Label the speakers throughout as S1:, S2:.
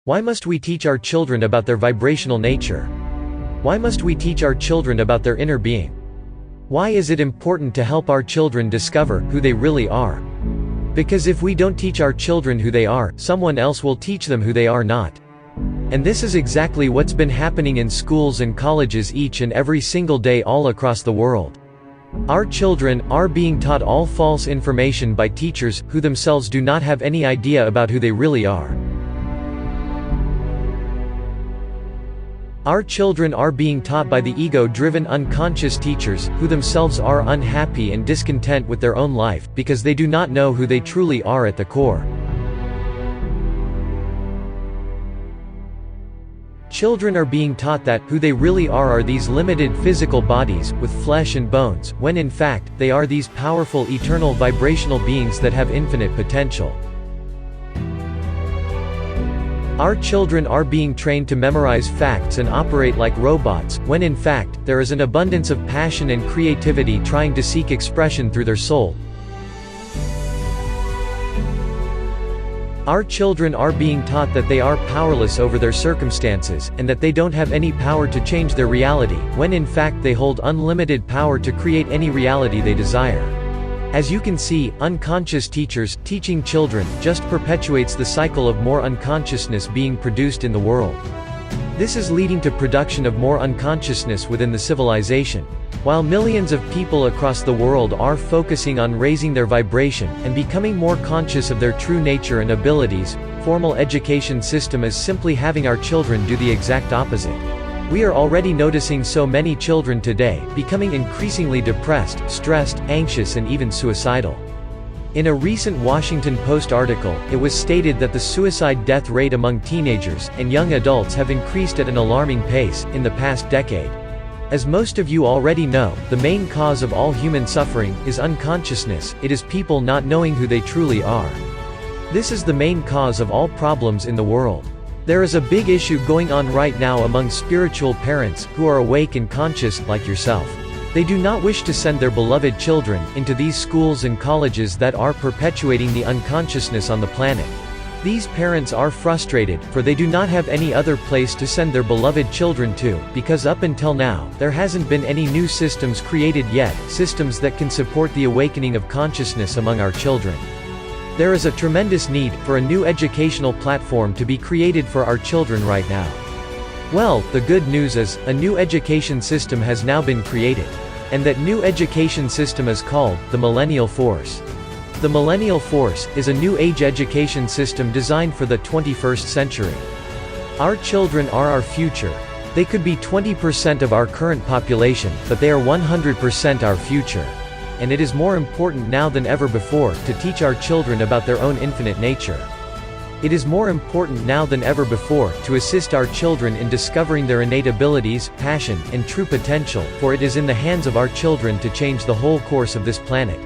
S1: Why must we teach our children about their vibrational nature? Why must we teach our children about their inner being? Why is it important to help our children discover who they really are? Because if we don't teach our children who they are, someone else will teach them who they are not. And this is exactly what's been happening in schools and colleges each and every single day all across the world. Our children are being taught all false information by teachers who themselves do not have any idea about who they really are. Our children are being taught by the ego-driven unconscious teachers, who themselves are unhappy and discontent with their own life, because they do not know who they truly are at the core. Children are being taught that who they really are these limited physical bodies, with flesh and bones, when in fact, they are these powerful eternal vibrational beings that have infinite potential. Our children are being trained to memorize facts and operate like robots, when in fact, there is an abundance of passion and creativity trying to seek expression through their soul. Our children are being taught that they are powerless over their circumstances, and that they don't have any power to change their reality, when in fact they hold unlimited power to create any reality they desire. As you can see, unconscious teachers teaching children just perpetuates the cycle of more unconsciousness being produced in the world. This is leading to production of more unconsciousness within the civilization. While millions of people across the world are focusing on raising their vibration and becoming more conscious of their true nature and abilities, formal education system is simply having our children do the exact opposite. We are already noticing so many children today becoming increasingly depressed, stressed, anxious and even suicidal. In a recent Washington Post article, it was stated that the suicide death rate among teenagers and young adults have increased at an alarming pace in the past decade. As most of you already know, the main cause of all human suffering is unconsciousness. It is people not knowing who they truly are. This is the main cause of all problems in the world. There is a big issue going on right now among spiritual parents, who are awake and conscious, like yourself. They do not wish to send their beloved children into these schools and colleges that are perpetuating the unconsciousness on the planet. These parents are frustrated, for they do not have any other place to send their beloved children to, because up until now, there hasn't been any new systems created yet, systems that can support the awakening of consciousness among our children. There is a tremendous need for a new educational platform to be created for our children right now. Well, the good news is, a new education system has now been created. And that new education system is called the Millennial Force. The Millennial Force is a new age education system designed for the 21st century. Our children are our future. They could be 20% of our current population, but they are 100% our future. And it is more important now than ever before to teach our children about their own infinite nature. It is more important now than ever before to assist our children in discovering their innate abilities, passion, and true potential, for it is in the hands of our children to change the whole course of this planet.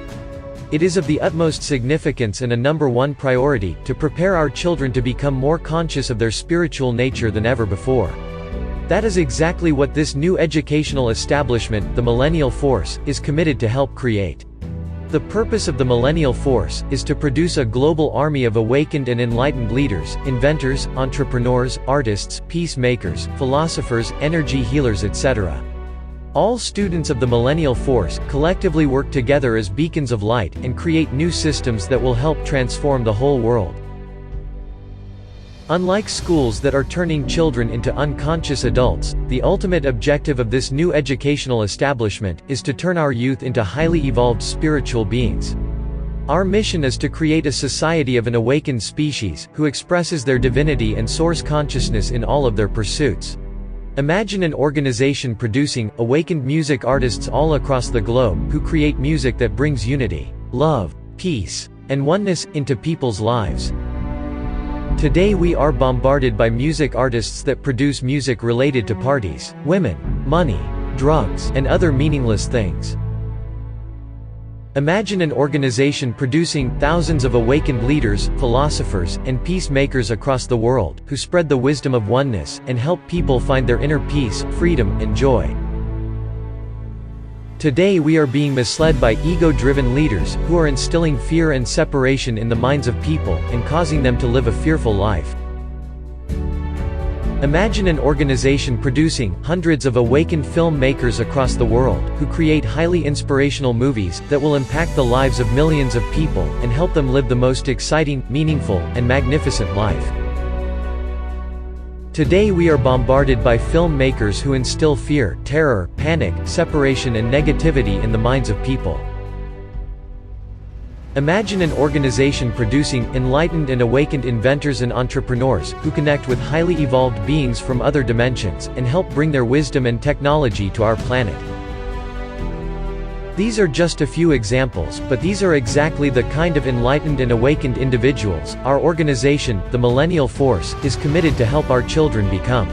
S1: It is of the utmost significance and a number one priority to prepare our children to become more conscious of their spiritual nature than ever before. That is exactly what this new educational establishment, the Millennial Force, is committed to help create. The purpose of the Millennial Force is to produce a global army of awakened and enlightened leaders, inventors, entrepreneurs, artists, peacemakers, philosophers, energy healers, etc. All students of the Millennial Force collectively work together as beacons of light and create new systems that will help transform the whole world. Unlike schools that are turning children into unconscious adults, the ultimate objective of this new educational establishment is to turn our youth into highly evolved spiritual beings. Our mission is to create a society of an awakened species, who expresses their divinity and source consciousness in all of their pursuits. Imagine an organization producing awakened music artists all across the globe, who create music that brings unity, love, peace, and oneness into people's lives. Today we are bombarded by music artists that produce music related to parties, women, money, drugs, and other meaningless things. Imagine an organization producing thousands of awakened leaders, philosophers, and peacemakers across the world, who spread the wisdom of oneness, and help people find their inner peace, freedom, and joy. Today we are being misled by ego-driven leaders, who are instilling fear and separation in the minds of people, and causing them to live a fearful life. Imagine an organization producing hundreds of awakened filmmakers across the world, who create highly inspirational movies that will impact the lives of millions of people, and help them live the most exciting, meaningful, and magnificent life. Today we are bombarded by filmmakers who instill fear, terror, panic, separation and negativity in the minds of people. Imagine an organization producing enlightened and awakened inventors and entrepreneurs, who connect with highly evolved beings from other dimensions, and help bring their wisdom and technology to our planet. These are just a few examples, but these are exactly the kind of enlightened and awakened individuals our organization, the Millennial Force, is committed to help our children become.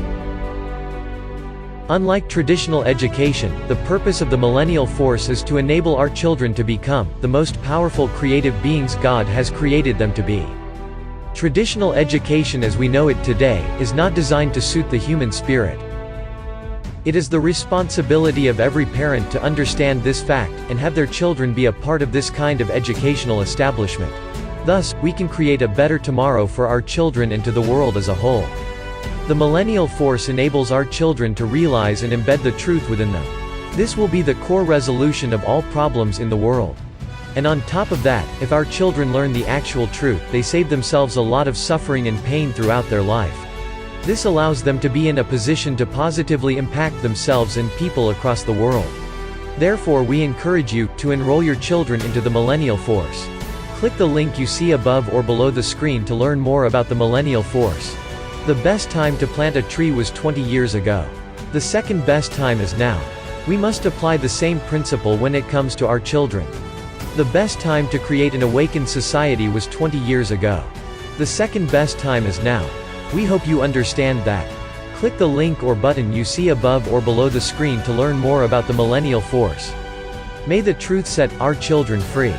S1: Unlike traditional education, the purpose of the Millennial Force is to enable our children to become the most powerful creative beings God has created them to be. Traditional education as we know it today is not designed to suit the human spirit. It is the responsibility of every parent to understand this fact, and have their children be a part of this kind of educational establishment. Thus, we can create a better tomorrow for our children and to the world as a whole. The Millennial Force enables our children to realize and embed the truth within them. This will be the core resolution of all problems in the world. And on top of that, if our children learn the actual truth, they save themselves a lot of suffering and pain throughout their life. This allows them to be in a position to positively impact themselves and people across the world. Therefore we encourage you to enroll your children into the Millennial Force. Click the link you see above or below the screen to learn more about the Millennial Force. The best time to plant a tree was 20 years ago. The second best time is now. We must apply the same principle when it comes to our children. The best time to create an awakened society was 20 years ago. The second best time is now. We hope you understand that. Click the link or button you see above or below the screen to learn more about the Millennial Force. May the truth set our children free.